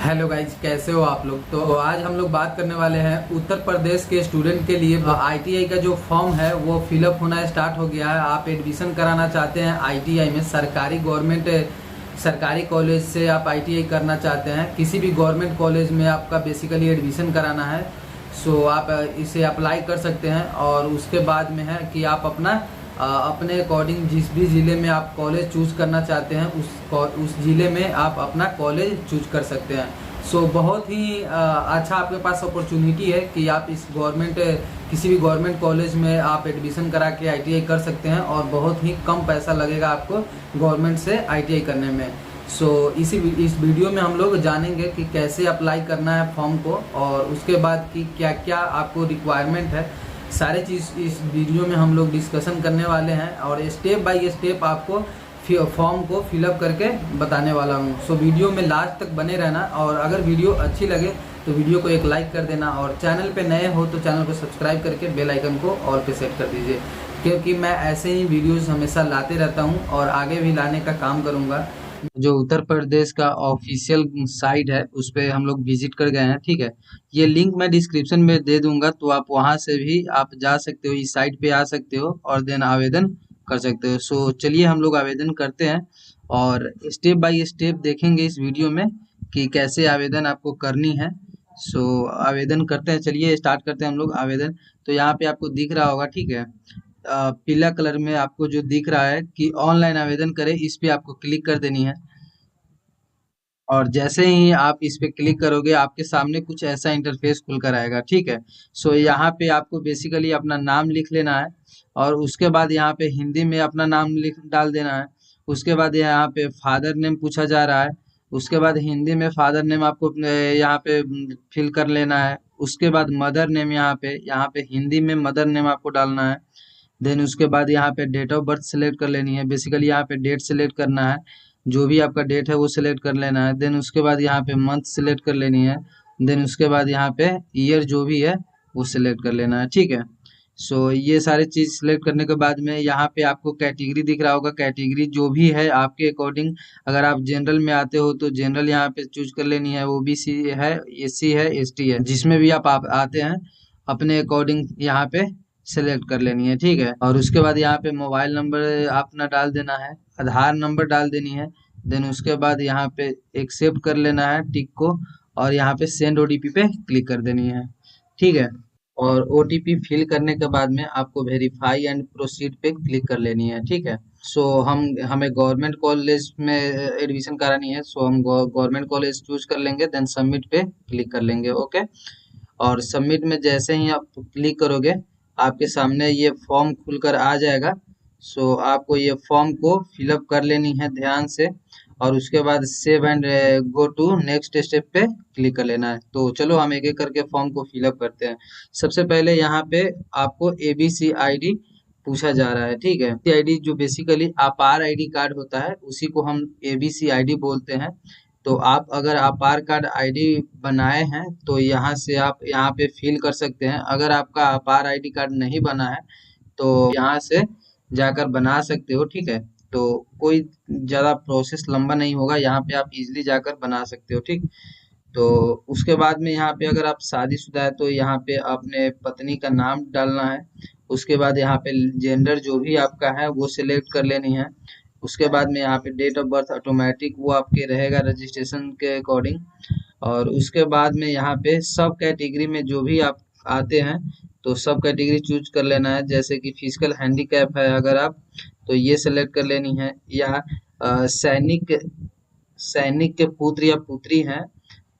Hello guys, कैसे हो आप लोग। तो आज हम लोग बात करने वाले हैं उत्तर प्रदेश के स्टूडेंट के लिए आईटीआई का जो फॉर्म है वो फिलअप होना स्टार्ट हो गया है। आप एडमिशन कराना चाहते हैं आईटीआई में, सरकारी कॉलेज से आप आईटीआई करना चाहते हैं, किसी भी गवर्नमेंट कॉलेज में आपका बेसिकली एडमिशन कराना है। सो आप इसे अप्लाई कर सकते हैं और उसके बाद में है कि आप अपने अकॉर्डिंग जिस भी ज़िले में आप कॉलेज चूज़ करना चाहते हैं उस ज़िले में आप अपना कॉलेज चूज कर सकते हैं। सो बहुत ही अच्छा आपके पास अपॉर्चुनिटी है कि आप किसी भी गवर्नमेंट कॉलेज में आप एडमिशन करा के आईटीआई कर सकते हैं और बहुत ही कम पैसा लगेगा आपको गवर्नमेंट से आईटीआई करने में। इस वीडियो में हम लोग जानेंगे कि कैसे अप्लाई करना है फॉर्म को और उसके बाद कि क्या क्या आपको रिक्वायरमेंट है। सारे चीज़ इस वीडियो में हम लोग डिस्कशन करने वाले हैं और स्टेप बाय स्टेप आपको फॉर्म को फिलअप करके बताने वाला हूँ। वीडियो में लास्ट तक बने रहना और अगर वीडियो अच्छी लगे तो वीडियो को एक लाइक कर देना और चैनल पे नए हो तो चैनल को सब्सक्राइब करके बेल आइकन को ऑल पे सेट कर दीजिए, क्योंकि मैं ऐसे ही वीडियोस हमेशा लाते रहता हूँ और आगे भी लाने का काम करूँगा। जो उत्तर प्रदेश का ऑफिशियल साइट है उस पे हम लोग विजिट कर गए हैं, ठीक है। ये लिंक मैं डिस्क्रिप्शन में दे दूंगा, तो आप वहां से भी आप जा सकते हो, इस साइट पे आ सकते हो और देन आवेदन कर सकते हो। चलिए हम लोग आवेदन करते हैं और स्टेप बाय स्टेप देखेंगे इस वीडियो में कि कैसे आवेदन आपको करनी है। आवेदन करते हैं, चलिए स्टार्ट करते हैं हम लोग आवेदन। तो यहाँ पे आपको दिख रहा होगा, ठीक है, पीला कलर में आपको जो दिख रहा है कि ऑनलाइन आवेदन करें, इस पे आपको क्लिक कर देनी है। और जैसे ही आप इस पे क्लिक करोगे आपके सामने कुछ ऐसा इंटरफेस खुलकर आएगा, ठीक है। यहाँ पे आपको बेसिकली अपना नाम लिख लेना है और उसके बाद यहाँ पे हिंदी में अपना नाम लिख डाल देना है। उसके बाद यहाँ पे फादर नेम पूछा जा रहा है, उसके बाद हिंदी में फादर नेम आपको यहाँ पे फिल कर लेना है। उसके बाद मदर नेम यहाँ पे हिंदी में मदर नेम आपको डालना है। देन उसके बाद यहाँ पे डेट ऑफ बर्थ सेलेक्ट कर लेनी है, बेसिकली यहाँ पे डेट सेलेक्ट करना है, जो भी आपका डेट है वो सिलेक्ट कर लेना है। देन उसके बाद यहाँ पे मंथ सिलेक्ट कर लेनी है। देन उसके बाद यहाँ पे ईयर जो भी है वो सिलेक्ट कर लेना है, ठीक है। ये सारी चीज सिलेक्ट करने के बाद में यहाँ पे आपको कैटेगरी दिख रहा होगा, कैटेगरी जो भी है आपके अकॉर्डिंग, अगर आप जनरल में आते हो तो जनरल यहाँ पे चूज कर लेनी है, ओबीसी है, एससी है, एसटी है, जिसमें भी आप आते हैं अपने अकॉर्डिंग यहाँ पे सेलेक्ट कर लेनी है, ठीक है। और उसके बाद यहाँ पे मोबाइल नंबर अपना डाल देना है, आधार नंबर डाल देनी है। देन उसके बाद यहाँ पे एक्सेप्ट कर लेना है टिक को और यहाँ पे सेंड ओटीपी पे क्लिक कर देनी है, ठीक है। और ओटीपी फिल करने के बाद में आपको वेरीफाई एंड प्रोसीड पे क्लिक कर लेनी है, ठीक है। हमें गवर्नमेंट कॉलेज में एडमिशन करानी है, हम गवर्नमेंट कॉलेज चूज कर लेंगे, देन सबमिट पे क्लिक कर लेंगे, ओके। और सबमिट में जैसे ही आप क्लिक करोगे आपके सामने ये फॉर्म खुलकर आ जाएगा। आपको ये फॉर्म को फिलअप कर लेनी है ध्यान से और उसके बाद save and go to next step पे क्लिक कर लेना है। तो चलो हम एक एक करके फॉर्म को फिलअप करते हैं। सबसे पहले यहाँ पे आपको एबीसी आईडी पूछा जा रहा है, ठीक है। आईडी जो बेसिकली अपार आईडी कार्ड होता है उसी को हम एबीसी आईडी बोलते हैं। तो आप अगर अपार कार्ड आईडी बनाए हैं तो यहाँ से आप यहाँ पे फिल कर सकते हैं। अगर आपका अपार आईडी कार्ड नहीं बना है तो यहाँ से जाकर बना सकते हो, ठीक है। तो कोई ज्यादा प्रोसेस लंबा नहीं होगा, यहाँ पे आप इजीली जाकर बना सकते हो, ठीक। तो उसके बाद में यहाँ पे अगर आप शादीशुदा है तो यहाँ पे अपने पत्नी का नाम डालना है। उसके बाद यहाँ पे जेंडर जो भी आपका है वो सिलेक्ट कर लेनी है। उसके बाद में यहाँ पे डेट ऑफ बर्थ ऑटोमेटिक वो आपके रहेगा रजिस्ट्रेशन के अकॉर्डिंग। और उसके बाद में यहाँ पे सब कैटेगरी में जो भी आप आते हैं तो सब कैटेगरी चूज कर लेना है। जैसे कि फिजिकल हैंडीकैप है अगर आप, तो ये सेलेक्ट कर लेनी है। या सैनिक सैनिक के पुत्र या पुत्री हैं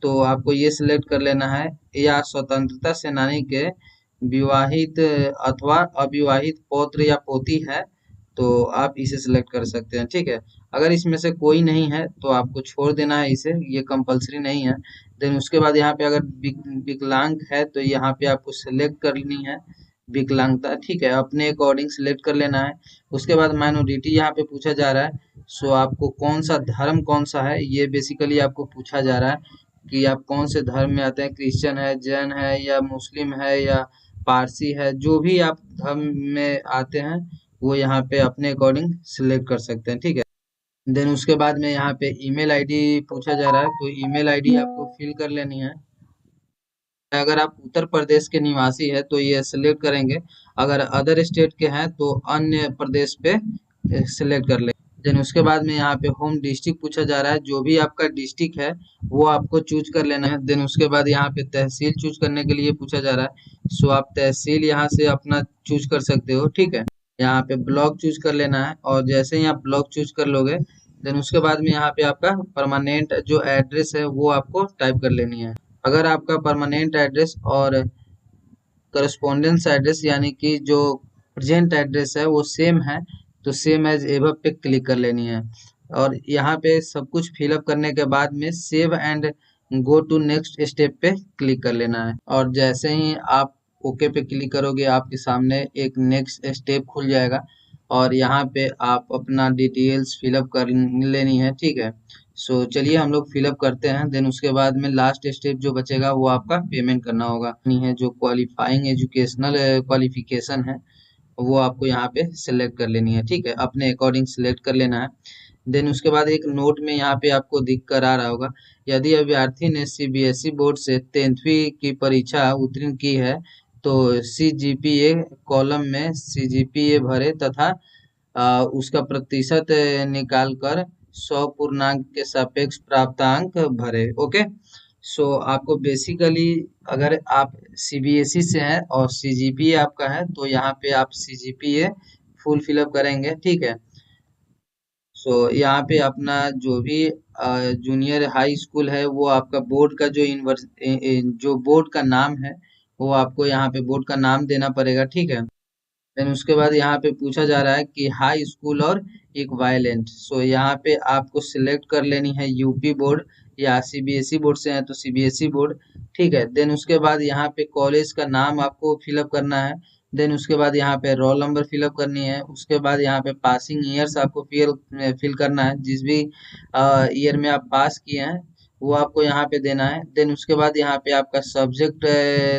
तो आपको ये सिलेक्ट कर लेना है। या स्वतंत्रता सेनानी के विवाहित अथवा अविवाहित पौत्र या पोती है तो आप इसे सिलेक्ट कर सकते हैं, ठीक है। अगर इसमें से कोई नहीं है तो आपको छोड़ देना है इसे, ये कंपलसरी नहीं है। देन उसके बाद यहाँ पे अगर विकलांग है तो यहाँ पे आपको सिलेक्ट करनी है विकलांगता, ठीक है, अपने अकॉर्डिंग सिलेक्ट कर लेना है। उसके बाद माइनॉरिटी यहाँ पे पूछा जा रहा है। आपको कौन सा धर्म कौन सा है ये बेसिकली आपको पूछा जा रहा है कि आप कौन से धर्म में आते हैं, क्रिश्चियन है, जैन है या मुस्लिम है या पारसी है, जो भी आप धर्म में आते हैं वो यहाँ पे अपने अकॉर्डिंग सिलेक्ट कर सकते हैं, ठीक है। देन उसके बाद में यहाँ पे ईमेल आईडी पूछा जा रहा है, तो ईमेल आईडी आपको फिल कर लेनी है। अगर आप उत्तर प्रदेश के निवासी है तो ये सिलेक्ट करेंगे, अगर अदर स्टेट के हैं तो अन्य प्रदेश पे सिलेक्ट कर ले। देन उसके बाद में यहाँ पे होम डिस्ट्रिक्ट पूछा जा रहा है, जो भी आपका डिस्ट्रिक्ट है वो आपको चूज कर लेना है। देन उसके बाद यहाँ पे तहसील चूज करने के लिए पूछा जा रहा है, सो आप तहसील यहाँ से अपना चूज कर सकते हो, ठीक है। यहाँ पे ब्लॉक चूज कर लेना है, और जैसे ही आप ब्लॉक चूज कर लोगे देन उसके बाद में यहाँ पे आपका परमानेंट जो एड्रेस है वो आपको टाइप कर लेनी है। अगर आपका परमानेंट एड्रेस और करस्पॉन्डेंस एड्रेस यानी कि जो प्रेजेंट एड्रेस है वो सेम है, तो सेम एज एबव पे क्लिक कर लेनी है। और यहाँ पे सब कुछ फिलअप करने के बाद में save and go to next step पे क्लिक कर लेना है। और जैसे ही आप ओके पे क्लिक करोगे आपके सामने एक नेक्स्ट स्टेप खुल जाएगा, और यहाँ पे आप अपना डिटेल्स फिलअप कर लेनी है, ठीक है। सो चलिए हम लोग फिलअप करते हैं। देन उसके बाद में लास्ट स्टेप जो बचेगा वो आपका पेमेंट करना होगा। नहीं है जो क्वालिफाइंग एजुकेशनल क्वालिफिकेशन है वो आपको यहाँ पे सिलेक्ट कर लेनी है, ठीक है, अपने अकॉर्डिंग सिलेक्ट कर लेना है। देन उसके बाद एक नोट में यहाँ पे आपको दिख कर आ रहा होगा, यदि अभ्यर्थी ने सीबीएसई बोर्ड से 10वीं की परीक्षा उत्तीर्ण की है तो सीजीपीए कॉलम में सीजीपीए भरे तथा उसका प्रतिशत निकाल कर 100 पूर्णांक के सापेक्ष प्राप्तांक भरे। ओके, सो आपको बेसिकली अगर आप सीबीएसई से हैं और सीजीपीए आपका है तो यहाँ पे आप सीजीपीए फुल फिलअप करेंगे, ठीक है। सो यहाँ पे अपना जो भी जूनियर हाई स्कूल है वो आपका बोर्ड का जो जो बोर्ड का नाम है वो आपको यहाँ पे बोर्ड का नाम देना पड़ेगा, ठीक है। देन उसके बाद यहाँ पे पूछा जा रहा है कि हाई स्कूल और इक्वाइलेंट, सो यहाँ पे आपको सिलेक्ट कर लेनी है यूपी बोर्ड, या सीबीएसई बोर्ड से है तो सीबीएसई बोर्ड, ठीक है। देन उसके बाद यहाँ पे कॉलेज का नाम आपको फिलअप करना है। देन उसके बाद यहाँ पे रोल नंबर फिलअप करनी है। उसके बाद यहाँ पे पासिंग ईयर्स आपको फिल करना है, जिस भी ईयर में आप पास किए हैं वो आपको यहाँ पे देना है। देन उसके बाद यहाँ पे आपका सब्जेक्ट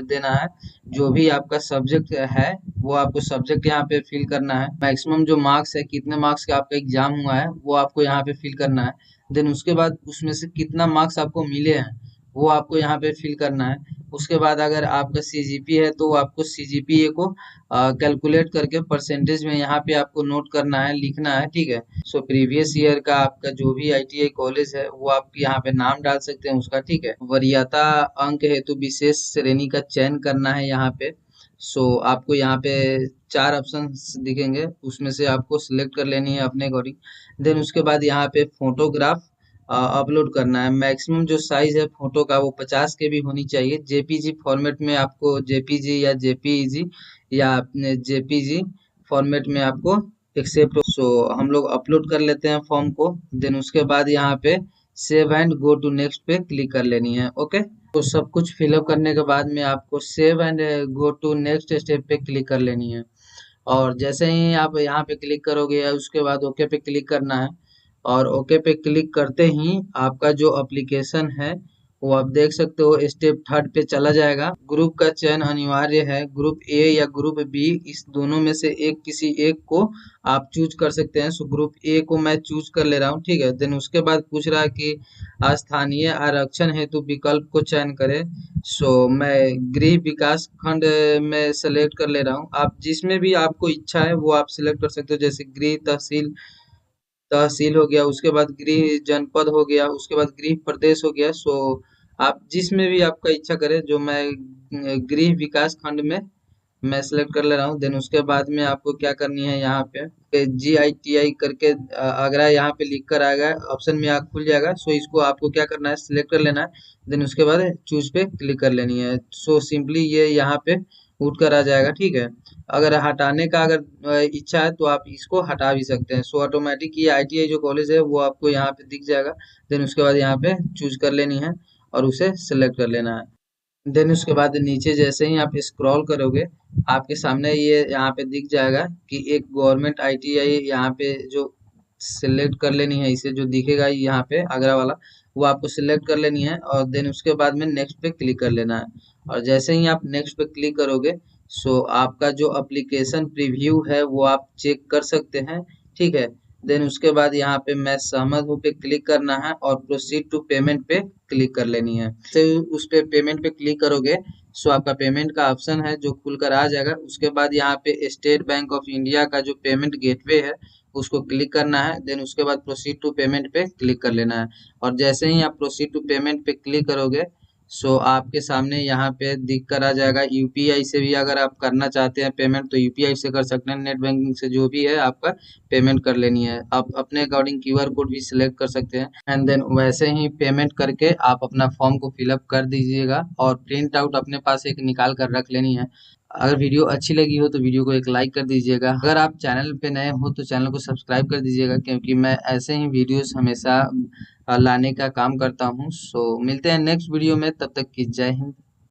देना है, जो भी आपका सब्जेक्ट है वो आपको सब्जेक्ट यहाँ पे फिल करना है। मैक्सिमम जो मार्क्स है, कितने मार्क्स का आपका एग्जाम हुआ है वो आपको यहाँ पे फिल करना है। देन उसके बाद उसमें से कितना मार्क्स आपको मिले हैं वो आपको यहाँ पे फिल करना है। उसके बाद अगर आपका सीजीपी है तो आपको सीजीपीए को कैलकुलेट करके परसेंटेज में यहाँ पे आपको नोट करना है, लिखना है, ठीक है। सो प्रीवियस ईयर का आपका जो भी आईटीआई कॉलेज है वो आप यहाँ पे नाम डाल सकते हैं उसका, ठीक है। वरीयता अंक हेतु विशेष श्रेणी का चयन करना है यहाँ पे। सो आपको यहाँ पे 4 ऑप्शन दिखेंगे, उसमें से आपको सिलेक्ट कर लेनी है अपने अकॉर्डिंग। देन उसके बाद यहाँ पे फोटोग्राफ अपलोड करना है। मैक्सिमम जो साइज है फोटो का वो 50 के भी होनी चाहिए। जेपीजी फॉर्मेट में आपको जेपीजी या जेपीईजी या जेपीजी फॉर्मेट में आपको एक्सेप्ट। सो हम लोग अपलोड कर लेते हैं फॉर्म को। देन उसके बाद यहाँ पे save and go to next पे क्लिक कर लेनी है। ओके, तो सब कुछ फिलअप करने के बाद में आपको save and go to next step पे क्लिक कर लेनी है। और जैसे ही आप यहाँ पे क्लिक करोगे उसके बाद ओके पे क्लिक करना है। और ओके पे क्लिक करते ही आपका जो एप्लीकेशन है वो आप देख सकते हो स्टेप 3 पे चला जाएगा। ग्रुप का चयन अनिवार्य है, ग्रुप ए या ग्रुप बी, इस दोनों में से एक किसी एक को आप चूज कर सकते हैं। सो ग्रुप ए को मैं चूज कर ले रहा हूँ, ठीक है। देन उसके बाद पूछ रहा है कि स्थानीय आरक्षण हेतु विकल्प को चयन करें। सो मैं गृह विकास खंड में सेलेक्ट कर ले रहा हूँ। आप जिसमें भी आपको इच्छा है वो आप सिलेक्ट कर सकते हो, जैसे गृह तहसील तहसील हो गया, उसके बाद गृह जनपद हो गया, उसके बाद गृह प्रदेश हो गया। सो आप जिसमें भी आपका इच्छा करे, जो मैं गृह विकास खंड में मैं सेलेक्ट कर ले रहा हूँ। देन उसके बाद में आपको क्या करनी है, यहाँ पे GITI करके आगरा यहाँ पे लिख कर आएगा, ऑप्शन में यहाँ खुल जाएगा। सो इसको आपको क्या करना है, सिलेक्ट कर लेना है। देन उसके बाद चूज पे क्लिक कर लेनी है। सो सिंपली ये यहाँ पे उठ कर आ जाएगा, ठीक है। अगर हटाने का अगर इच्छा है तो आप इसको हटा भी सकते हैं। सो ऑटोमेटिक ये ITI जो कॉलेज है वो आपको यहाँ पे दिख जाएगा। देन उसके बाद यहाँ पे चूज कर लेनी है और उसे सिलेक्ट कर लेना है। देन उसके बाद नीचे जैसे ही आप स्क्रॉल करोगे आपके सामने ये यहाँ पे दिख जाएगा कि एक गवर्नमेंट ITI यहाँ पे जो सिलेक्ट कर लेनी है। इसे जो दिखेगा यहाँ पे आगरा वाला वो आपको सिलेक्ट कर लेनी है, और देन उसके बाद में नेक्स्ट पे क्लिक कर लेना है। और जैसे ही आप नेक्स्ट पे क्लिक करोगे सो आपका जो एप्लीकेशन प्रीव्यू है वो आप चेक कर सकते हैं, ठीक है। देन उसके बाद यहाँ पे मैं सहमत हूँ पे क्लिक करना है और प्रोसीड टू पेमेंट पे क्लिक कर लेनी है। तो उस पे पेमेंट पे क्लिक करोगे सो आपका पेमेंट का ऑप्शन है जो खुलकर आ जाएगा। उसके बाद यहाँ पे स्टेट बैंक ऑफ इंडिया का जो पेमेंट गेटवे है उसको क्लिक करना है। देन उसके बाद प्रोसीड टू पेमेंट पे क्लिक कर लेना है। और जैसे ही आप प्रोसीड टू पेमेंट पे क्लिक करोगे सो आपके सामने यहाँ पे दिख कर आ जाएगा। यूपीआई से भी अगर आप करना चाहते हैं पेमेंट तो यूपीआई से कर सकते हैं, नेट बैंकिंग से जो भी है आपका पेमेंट कर लेनी है। आप अपने अकॉर्डिंग क्यूआर कोड भी सिलेक्ट कर सकते हैं एंड देन वैसे ही पेमेंट करके आप अपना फॉर्म को फिलअप कर दीजिएगा और प्रिंट आउट अपने पास एक निकाल कर रख लेनी है। अगर वीडियो अच्छी लगी हो तो वीडियो को एक लाइक कर दीजिएगा। अगर आप चैनल पे नए हो तो चैनल को सब्सक्राइब कर दीजिएगा, क्योंकि मैं ऐसे ही वीडियोस हमेशा लाने का काम करता हूँ। सो मिलते हैं नेक्स्ट वीडियो में, तब तक की जय हिंद।